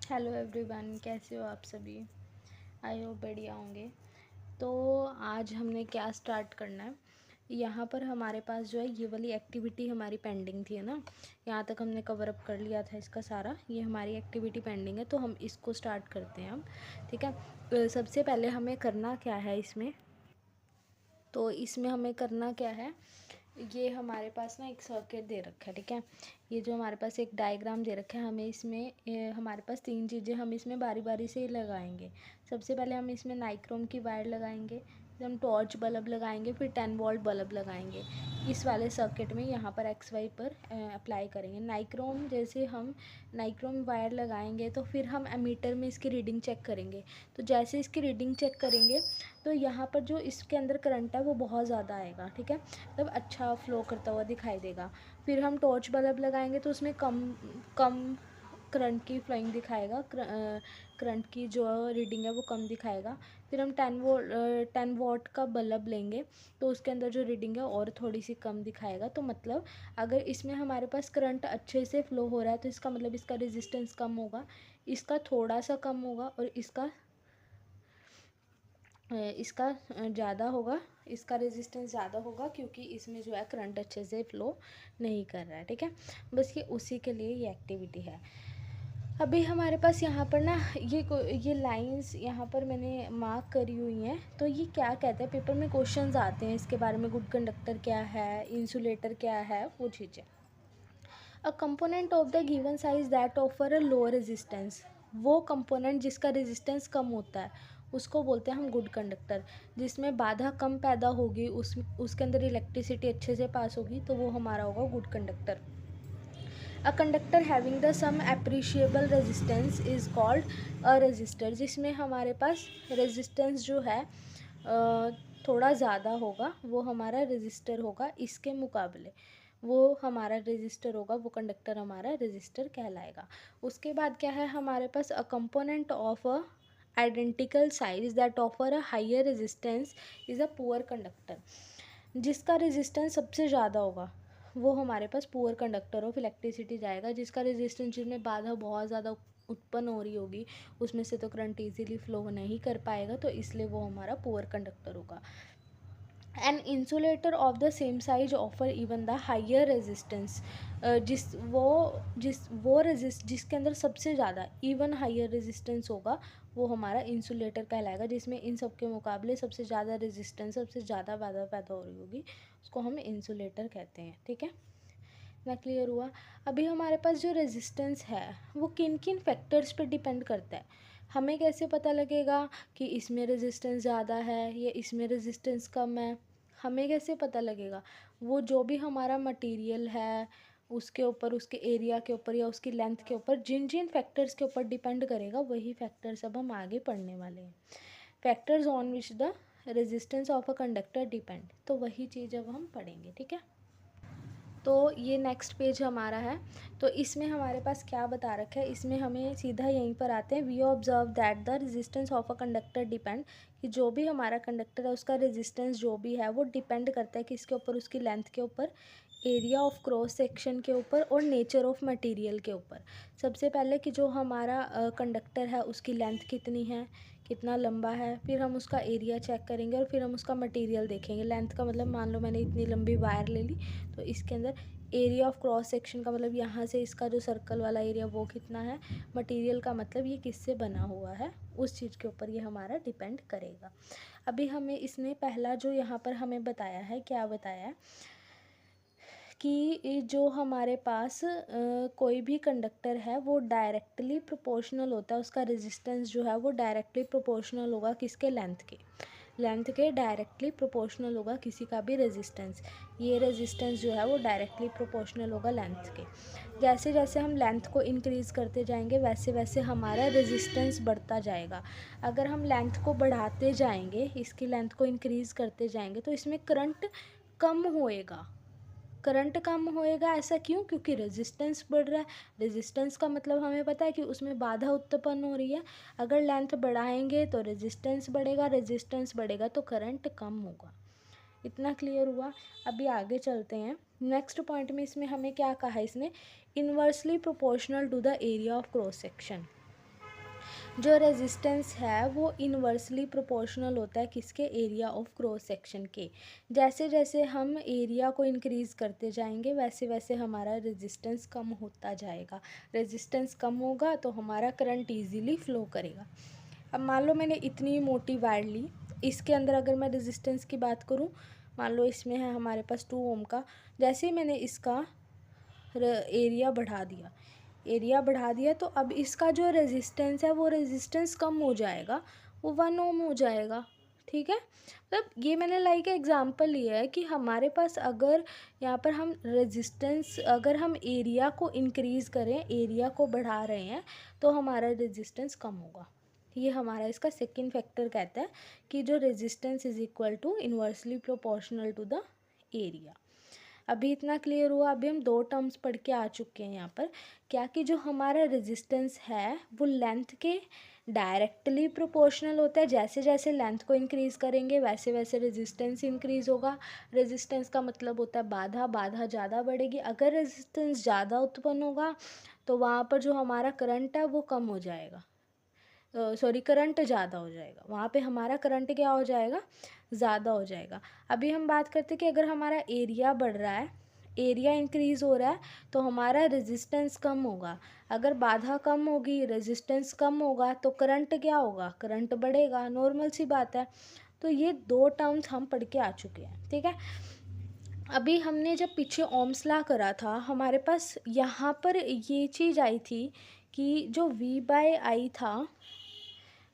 Hello everyone, कैसे हो आप सभी। आई होप बढ़िया होंगे। तो आज हमने क्या स्टार्ट करना है। यहाँ पर हमारे पास जो है ये वाली एक्टिविटी हमारी पेंडिंग थी, है ना। यहाँ तक हमने कवर अप कर लिया था इसका सारा। ये हमारी एक्टिविटी पेंडिंग है, तो हम इसको स्टार्ट करते हैं अब। ठीक है। सबसे पहले हमें करना क्या है इसमें, तो इसमें हमें करना क्या है, ये हमारे पास ना एक सर्किट दे रखा है। ठीक है। ये जो हमारे पास एक डायग्राम दे रखा है, हमें इसमें हमारे पास तीन चीज़ें हम इसमें बारी बारी से लगाएंगे। सबसे पहले हम इसमें नाइक्रोम की वायर लगाएंगे, फिर हम टॉर्च बल्ब लगाएंगे, फिर 10 वोल्ट बल्ब लगाएंगे। इस वाले सर्किट में यहाँ पर एक्स वाई पर अप्लाई करेंगे। नाइक्रोम जैसे हम नाइक्रोम वायर लगाएंगे तो फिर हम एमीटर में इसकी रीडिंग चेक करेंगे। तो जैसे इसकी रीडिंग चेक करेंगे तो यहाँ पर जो इसके अंदर करंट है वो बहुत ज़्यादा आएगा। ठीक है, मतलब अच्छा फ्लो करता हुआ दिखाई देगा। फिर हम टॉर्च बल्ब लगाएंगे तो उसमें कम कम करंट की फ्लोइंग दिखाएगा, करंट की जो रीडिंग है वो कम दिखाएगा। फिर हम 10 वॉट का बल्ब लेंगे तो उसके अंदर जो रीडिंग है और थोड़ी सी कम दिखाएगा। तो मतलब अगर इसमें हमारे पास करंट अच्छे से फ्लो हो रहा है तो इसका मतलब इसका रेजिस्टेंस कम होगा, इसका थोड़ा सा कम होगा और इसका इसका ज़्यादा होगा, इसका रेजिस्टेंस ज़्यादा होगा, क्योंकि इसमें जो है करंट अच्छे से फ्लो नहीं कर रहा है। ठीक है, बस ये उसी के लिए ये एक्टिविटी है। अभी हमारे पास यहाँ पर ना ये लाइंस यहाँ पर मैंने मार्क करी हुई हैं। तो ये क्या कहते हैं, पेपर में क्वेश्चंस आते हैं इसके बारे में, गुड कंडक्टर क्या है, इंसुलेटर क्या है, वो चीज़ें। अ component of the given size that offer a low resistance, वो कंपोनेंट जिसका रेजिस्टेंस कम होता है उसको बोलते हैं हम गुड कंडक्टर। जिसमें बाधा कम पैदा होगी, उसके अंदर इलेक्ट्रिसिटी अच्छे से पास होगी, तो वो हमारा होगा good conductor. A conductor having the some appreciable resistance is called a resistor, जिसमें हमारे पास रेजिस्टेंस जो है थोड़ा ज़्यादा होगा, वो हमारा रजिस्टर होगा। इसके मुकाबले वो हमारा रजिस्टर होगा, वो कंडक्टर हमारा रजिस्टर कहलाएगा। उसके बाद क्या है हमारे पास, a component of a identical size that offer a higher resistance is a poor conductor. जिसका रेजिस्टेंस सबसे ज़्यादा होगा वो हमारे पास पुअर कंडक्टर ऑफ इलेक्ट्रिसिटी जाएगा। जिसका रेजिस्टेंस, जिसमें बाधा बहुत ज़्यादा उत्पन्न हो रही होगी, उसमें से तो करंट इजीली फ्लो नहीं कर पाएगा, तो इसलिए वो हमारा पुअर कंडक्टर होगा। An insulator of the same size offer even the higher resistance, जिसके अंदर सबसे ज़्यादा इवन हाइयर रेजिस्टेंस होगा वो हमारा इंसुलेटर कहलाएगा। जिसमें इन सब के मुकाबले सबसे ज़्यादा रेजिस्टेंस, सबसे ज़्यादा बाधा पैदा हो रही होगी, उसको हम इंसुलेटर कहते हैं। ठीक है, ना क्लियर हुआ। अभी हमारे पास जो रेजिस्टेंस है वो किन किन फैक्टर्स पे डिपेंड करता है। हमें कैसे पता लगेगा कि इसमें रेजिस्टेंस ज़्यादा है या इसमें रेजिस्टेंस कम है, हमें कैसे पता लगेगा। वो जो भी हमारा मटेरियल है उसके ऊपर, उसके एरिया के ऊपर या उसकी लेंथ के ऊपर, जिन जिन फैक्टर्स के ऊपर डिपेंड करेगा, वही फैक्टर्स अब हम आगे पढ़ने वाले हैं। Factors on which the resistance of a conductor depend, तो वही चीज़ अब हम पढ़ेंगे। ठीक है, तो ये नेक्स्ट पेज हमारा है। तो इसमें हमारे पास क्या बता रखा है, इसमें हमें सीधा यहीं पर आते हैं। We observe that the resistance of a conductor depend, कि जो भी हमारा कंडक्टर है उसका रेजिस्टेंस जो भी है वो डिपेंड करता है किसके ऊपर, उसकी लेंथ के ऊपर, एरिया ऑफ क्रॉस सेक्शन के ऊपर और नेचर ऑफ मटेरियल के ऊपर। सबसे पहले कि जो हमारा कंडक्टर है उसकी लेंथ कितनी है, कितना लंबा है, फिर हम उसका एरिया चेक करेंगे और फिर हम उसका मटेरियल देखेंगे। लेंथ का मतलब मान लो मैंने इतनी लंबी वायर ले ली, तो इसके अंदर एरिया ऑफ क्रॉस सेक्शन का मतलब यहाँ से इसका जो सर्कल वाला एरिया वो कितना है, मटेरियल का मतलब ये किससे बना हुआ है, उस चीज़ के ऊपर ये हमारा डिपेंड करेगा। अभी हमें इसने पहला जो यहाँ पर हमें बताया है, क्या बताया है कि जो हमारे पास कोई भी कंडक्टर है वो डायरेक्टली प्रोपोर्शनल होता है, उसका रेजिस्टेंस जो है वो डायरेक्टली प्रोपोर्शनल होगा किसके, लेंथ के डायरेक्टली प्रोपोर्शनल होगा किसी का भी रेजिस्टेंस। ये रेजिस्टेंस जो है वो डायरेक्टली प्रोपोर्शनल होगा लेंथ के। जैसे जैसे हम लेंथ को इंक्रीज़ करते जाएंगे वैसे वैसे हमारा रेजिस्टेंस बढ़ता जाएगा। अगर हम लेंथ को बढ़ाते जाएंगे, इसकी लेंथ को इंक्रीज़ करते जाएंगे, तो इसमें करंट कम होएगा। करंट कम होएगा, ऐसा क्यों, क्योंकि रेजिस्टेंस बढ़ रहा है। रेजिस्टेंस का मतलब हमें पता है कि उसमें बाधा उत्पन्न हो रही है। अगर लेंथ बढ़ाएंगे तो रेजिस्टेंस बढ़ेगा, रेजिस्टेंस बढ़ेगा तो करंट कम होगा। इतना क्लियर हुआ। अभी आगे चलते हैं। नेक्स्ट पॉइंट में इसमें हमें क्या कहा है, इसने inversely proportional to the area of cross section. जो रेजिस्टेंस है वो इन्वर्सली प्रोपोर्शनल होता है किसके, एरिया ऑफ क्रॉस सेक्शन के। जैसे जैसे हम एरिया को इंक्रीज़ करते जाएंगे वैसे वैसे हमारा रेजिस्टेंस कम होता जाएगा। रेजिस्टेंस कम होगा तो हमारा करंट इजीली फ्लो करेगा। अब मान लो मैंने इतनी मोटी वायर ली, इसके अंदर अगर मैं रेजिस्टेंस की बात करूं, मान लो इसमें है हमारे पास 2 ओम का। जैसे ही मैंने इसका एरिया बढ़ा दिया तो अब इसका जो रेजिस्टेंस है वो रेजिस्टेंस कम हो जाएगा, वो 1 ओम हो जाएगा। ठीक है, मतलब ये मैंने लाइक एग्जांपल लिया है कि हमारे पास अगर यहाँ पर हम रेजिस्टेंस, अगर हम एरिया को इंक्रीज़ करें, एरिया को बढ़ा रहे हैं तो हमारा रेजिस्टेंस कम होगा। ये हमारा इसका सेकंड फैक्टर कहता है कि जो resistance is equal to inversely proportional to the area. अभी इतना क्लियर हुआ। अभी हम 2 टर्म्स पढ़ के आ चुके हैं यहाँ पर, क्या कि जो हमारा रेजिस्टेंस है वो लेंथ के डायरेक्टली प्रोपोर्शनल होता है। जैसे जैसे लेंथ को इंक्रीज़ करेंगे वैसे वैसे रेजिस्टेंस इंक्रीज़ होगा। रेजिस्टेंस का मतलब होता है बाधा, बाधा ज़्यादा बढ़ेगी। अगर रेजिस्टेंस ज़्यादा उत्पन्न होगा तो वहाँ पर जो हमारा करंट है वो कम हो जाएगा, करंट ज़्यादा हो जाएगा, वहाँ पे हमारा करंट क्या हो जाएगा, ज़्यादा हो जाएगा। अभी हम बात करते हैं कि अगर हमारा एरिया बढ़ रहा है, एरिया इंक्रीज़ हो रहा है तो हमारा रेजिस्टेंस कम होगा। अगर बाधा कम होगी, रेजिस्टेंस कम होगा तो करंट क्या होगा, करंट बढ़ेगा, नॉर्मल सी बात है। तो ये 2 टर्म्स हम पढ़ के आ चुके हैं। ठीक है, अभी हमने जब पीछे ओम्स लॉ करा था हमारे पास यहाँ पर ये चीज़ आई थी कि जो V/I था,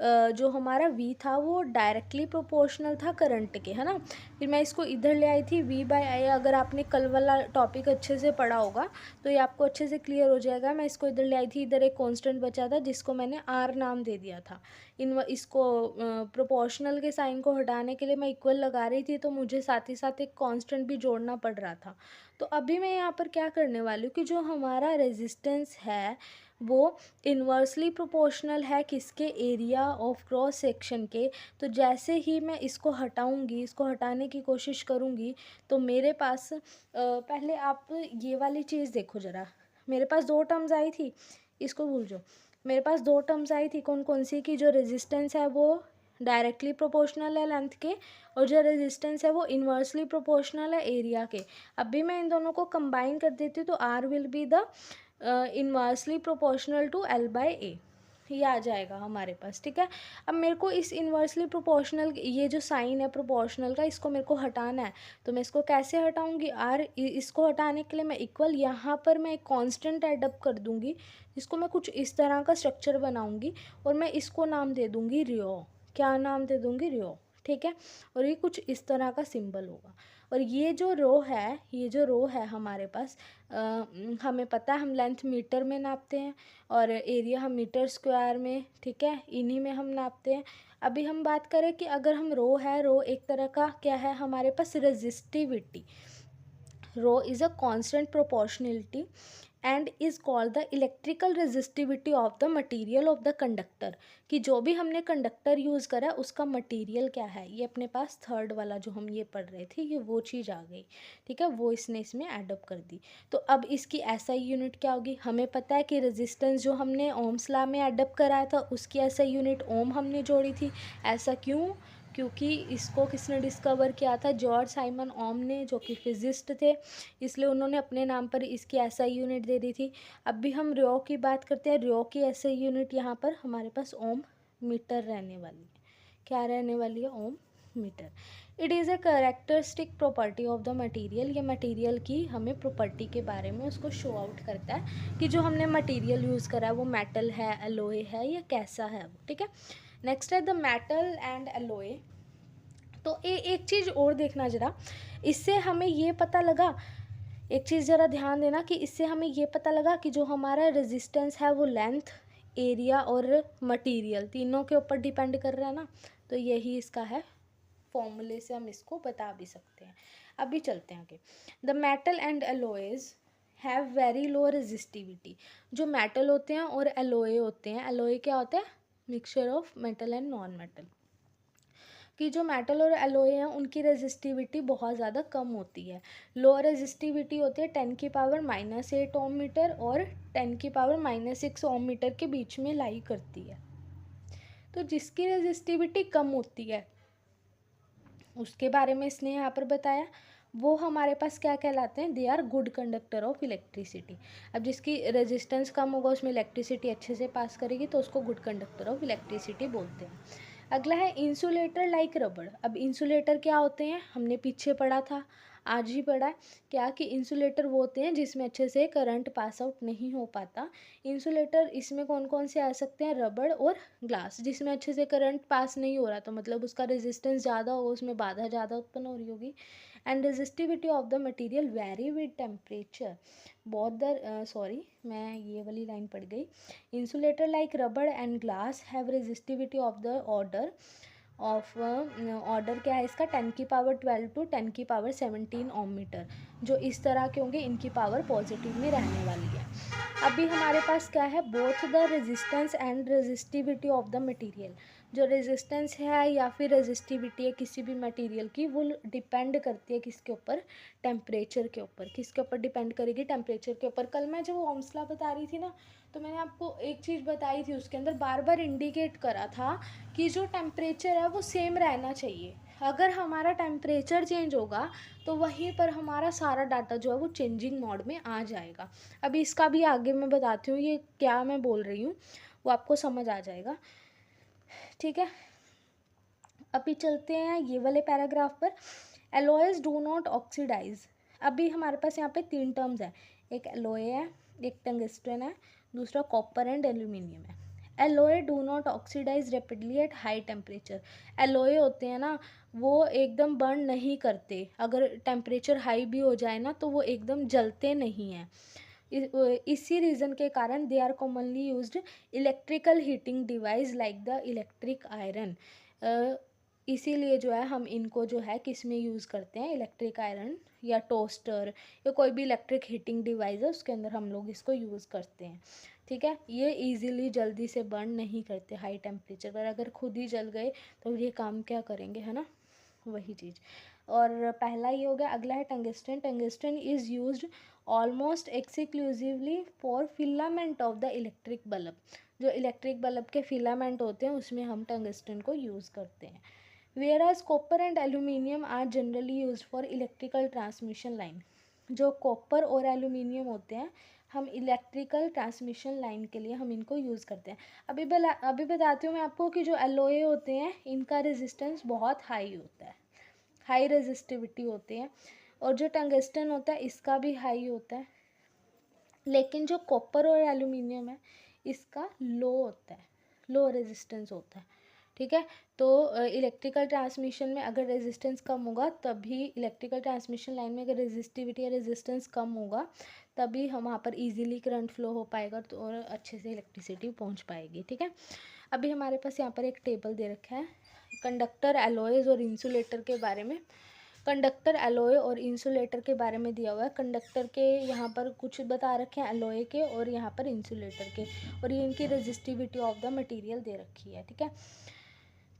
जो हमारा V था वो डायरेक्टली प्रोपोर्शनल था करंट के, है ना। फिर मैं इसको इधर ले आई थी V/I। अगर आपने कल वाला टॉपिक अच्छे से पढ़ा होगा तो ये आपको अच्छे से क्लियर हो जाएगा। मैं इसको इधर ले आई थी, इधर एक कांस्टेंट बचा था जिसको मैंने R नाम दे दिया था। इसको प्रोपोर्शनल के साइन को हटाने के लिए मैं इक्वल लगा रही थी तो मुझे साथ ही साथ एक कांस्टेंट भी जोड़ना पड़ रहा था। तो अभी मैं यहाँ पर क्या करने वाली हूँ कि जो हमारा रेजिस्टेंस है वो इन्वर्सली प्रोपोर्शनल है किसके, एरिया ऑफ क्रॉस सेक्शन के। तो जैसे ही मैं इसको हटाऊंगी, इसको हटाने की कोशिश करूंगी तो मेरे पास पहले आप ये वाली चीज़ देखो ज़रा। मेरे पास 2 टर्म्स आई थी, इसको भूल जाओ। मेरे पास 2 टर्म्स आई थी, कौन कौन सी, की जो रेजिस्टेंस है वो डायरेक्टली प्रोपोर्शनल है लेंथ के और जो रेजिस्टेंस है वो इन्वर्सली प्रोपोर्शनल है एरिया के। अभी मैं इन दोनों को कंबाइन कर देती हूँ तो R will be the inversely proportional to L/A, ये आ जाएगा हमारे पास। ठीक है, अब मेरे को इस इन्वर्सली प्रोपोर्शनल, ये जो साइन है प्रोपोर्शनल का, इसको मेरे को हटाना है। तो मैं इसको कैसे हटाऊंगी, इसको हटाने के लिए मैं इक्वल यहाँ पर मैं एक कांस्टेंट एडअप कर दूंगी जिसको मैं कुछ इस तरह का स्ट्रक्चर बनाऊंगी और मैं इसको नाम दे दूंगी रियो। क्या नाम दे दूंगी, रियो। ठीक है, और ये कुछ इस तरह का सिंबल होगा। और ये जो रो है हमारे पास, हमें पता है हम लेंथ मीटर में नापते हैं और एरिया हम मीटर स्क्वायर में, ठीक है, इन्हीं में हम नापते हैं। अभी हम बात करें कि अगर हम रो एक तरह का क्या है हमारे पास, resistivity. Rho is a constant proportionality and is called the electrical resistivity of the material of the conductor. कि जो भी हमने कंडक्टर यूज़ करा उसका मटेरियल क्या है, ये अपने पास थर्ड वाला जो हम ये पढ़ रहे थे ये वो चीज़ आ गई। ठीक है, वो इसने इसमें एडअप कर दी। तो अब इसकी एसआई यूनिट क्या होगी, हमें पता है कि रेजिस्टेंस जो हमने ओम्स लॉ में एडअप कराया था उसकी एसआई यूनिट ओम हमने जोड़ी थी। ऐसा क्यों, क्योंकि इसको किसने डिस्कवर किया था, जॉर्ज साइमन ओम ने, जो कि फिजिस्ट थे, इसलिए उन्होंने अपने नाम पर इसकी एसआई यूनिट दे दी थी। अब भी हम र्यो की बात करते हैं, र्यो की एसआई यूनिट यहाँ पर हमारे पास ओम मीटर रहने वाली है। क्या रहने वाली है, ohm metre. It is a characteristic property of the material. ये मटेरियल की हमें प्रॉपर्टी के बारे में उसको शो आउट करता है कि जो हमने मटेरियल यूज़ करा है वो मेटल है, एलोए है, या कैसा है वो। ठीक है, नेक्स्ट है द मेटल एंड एलोए। तो एक चीज़ और देखना ज़रा, इससे हमें ये पता लगा, एक चीज़ ज़रा ध्यान देना कि इससे हमें ये पता लगा कि जो हमारा रेजिस्टेंस है वो लेंथ, एरिया और मटेरियल तीनों के ऊपर डिपेंड कर रहा है ना। तो यही इसका है, फॉर्मूले से हम इसको बता भी सकते हैं। अभी चलते हैं आगे। The metal and alloys have very low resistivity. जो मेटल होते हैं और एलोए होते हैं, एलोए क्या होता है, mixture of metal and non metal, कि जो मेटल और एलोए हैं उनकी रेजिस्टिविटी बहुत ज़्यादा कम होती है। लो रेजिस्टिविटी होती है 10⁻⁻8 ओम मीटर और 10⁻⁻6 ओम मीटर के बीच में लाई करती है। तो जिसकी रेजिस्टिविटी कम होती है उसके बारे में इसने यहाँ पर बताया, वो हमारे पास क्या कहलाते हैं, they are good conductor of electricity. अब जिसकी रेजिस्टेंस कम होगा उसमें इलेक्ट्रिसिटी अच्छे से पास करेगी तो उसको गुड कंडक्टर ऑफ इलेक्ट्रिसिटी बोलते हैं। अगला है इंसुलेटर लाइक रबड़। अब इंसुलेटर क्या होते हैं, हमने पीछे पढ़ा था, आज ही पढ़ा है क्या, कि इंसुलेटर वो होते हैं जिसमें अच्छे से करंट पास आउट नहीं हो पाता। इंसुलेटर इसमें कौन कौन से आ सकते हैं, रबड़ और ग्लास। जिसमें अच्छे से करंट पास नहीं हो रहा तो मतलब उसका रेजिस्टेंस ज़्यादा होगा, उसमें बाधा ज़्यादा उत्पन्न हो रही होगी। And resistivity of the material very with temperature. बहुत द सॉरी मैं ये वाली लाइन पढ़ गई। इंसुलेटर लाइक रबड़ and glass have resistivity of the order क्या है इसका, 10⁻12 to 10⁻17 ओम मीटर। जो इस तरह के होंगे इनकी पावर पॉजिटिव में रहने वाली है। अभी हमारे पास क्या है, both the resistance and resistivity of the material. जो रेजिस्टेंस है या फिर रेजिस्टिविटी है किसी भी मटेरियल की, वो डिपेंड करती है किसके ऊपर, टेम्परेचर के ऊपर। किसके ऊपर डिपेंड करेगी, टेम्परेचर के ऊपर। कल मैं जब ओम्स लॉ बता रही थी ना, तो मैंने आपको एक चीज़ बताई थी, उसके अंदर बार बार इंडिकेट करा था कि जो टेम्परेचर है वो सेम रहना चाहिए। अगर हमारा टेम्परेचर चेंज होगा तो वहीं पर हमारा सारा डाटा जो है वो चेंजिंग मोड में आ जाएगा। अभी इसका भी आगे मैं बताती हूँ, ये क्या मैं बोल रही हूँ वो आपको समझ आ जाएगा, ठीक है। अभी चलते हैं ये वाले पैराग्राफ पर। Alloys do not oxidize. अभी हमारे पास यहाँ पे 3 टर्म्स है, एक एलॉय है, एक टंगस्टन है, दूसरा कॉपर एंड एल्यूमिनियम है। Alloy do not oxidize rapidly at high temperature. Alloy होते हैं ना, वो एकदम बर्न नहीं करते, अगर टेम्परेचर हाई भी हो जाए ना तो वो एकदम जलते नहीं हैं। इसी रीज़न के कारण they are commonly used electrical heating device like the electric iron. इसीलिए जो है हम इनको जो है किस में यूज़ करते हैं, इलेक्ट्रिक आयरन या टोस्टर या कोई भी इलेक्ट्रिक हीटिंग डिवाइस है उसके अंदर हम लोग इसको यूज़ करते हैं, ठीक है। ये इजीली जल्दी से बर्न नहीं करते हाई टेम्परेचर पर। अगर खुद ही जल गए तो ये काम क्या करेंगे, है ना, वही चीज़। और पहला ये हो गया। अगला है tungsten. Tungsten is used almost exclusively for filament of the electric bulb. जो इलेक्ट्रिक बल्ब के फिलामेंट होते हैं उसमें हम टंगस्टन को यूज़ करते हैं। Whereas copper and aluminium are generally used for electrical transmission line. जो कॉपर और एल्यूमिनियम होते हैं हम इलेक्ट्रिकल ट्रांसमिशन लाइन के लिए हम इनको यूज़ करते हैं। अभी बताती हूँ मैं आपको कि जो एलॉय होते हैं इनका रेजिस्टेंस बहुत हाई होता है, हाई रेजिस्टिविटी होती है। और जो टंगस्टन होता है इसका भी हाई होता है, लेकिन जो कॉपर और एल्यूमिनियम है इसका लो होता है, लो रेजिस्टेंस होता है, ठीक है। तो इलेक्ट्रिकल ट्रांसमिशन में अगर रेजिस्टेंस कम होगा तभी, इलेक्ट्रिकल ट्रांसमिशन लाइन में अगर रेजिस्टिविटी या रेजिस्टेंस कम होगा तभी हम वहाँ पर इजीली करंट फ्लो हो पाएगा तो और अच्छे से इलेक्ट्रिसिटी पहुँच पाएगी, ठीक है। अभी हमारे पास यहाँ पर एक टेबल दे रखा है कंडक्टर, एलॉयज और इंसुलेटर के बारे में। कंडक्टर, एलॉय और इंसुलेटर के बारे में दिया हुआ है। कंडक्टर के यहाँ पर कुछ बता रखे हैं, एलॉय के और यहाँ पर इंसुलेटर के, और ये इनकी रेजिस्टिविटी ऑफ द मटेरियल दे रखी है, ठीक है।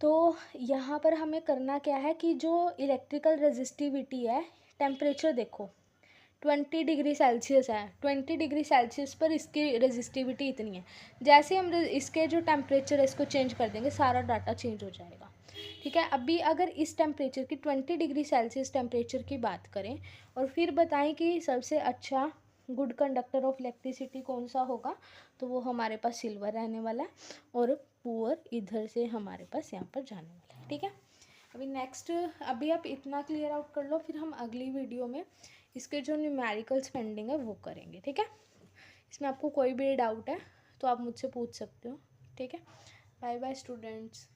तो यहाँ पर हमें करना क्या है कि जो इलेक्ट्रिकल रेजिस्टिविटी है, टेम्परेचर देखो 20 डिग्री सेल्सियस है, 20 डिग्री सेल्सियस पर इसकी रेजिस्टिविटी इतनी है। जैसे हम इसके जो टेम्परेचर है इसको चेंज कर देंगे सारा डाटा चेंज हो जाएगा, ठीक है। अभी अगर इस टेम्परेचर की 20 डिग्री सेल्सियस टेम्परेचर की बात करें और फिर बताएं कि सबसे अच्छा गुड कंडक्टर ऑफ इलेक्ट्रिसिटी कौन सा होगा, तो वो हमारे पास सिल्वर रहने वाला है और पुअर इधर से हमारे पास यहाँ पर जाने वाला है, ठीक है। अभी नेक्स्ट, अभी आप इतना क्लियर आउट कर लो, फिर हम अगली वीडियो में इसके जो न्यूमेरिकल स्पेंडिंग है वो करेंगे, ठीक है। इसमें आपको कोई भी डाउट है तो आप मुझसे पूछ सकते हो, ठीक है। Bye bye students.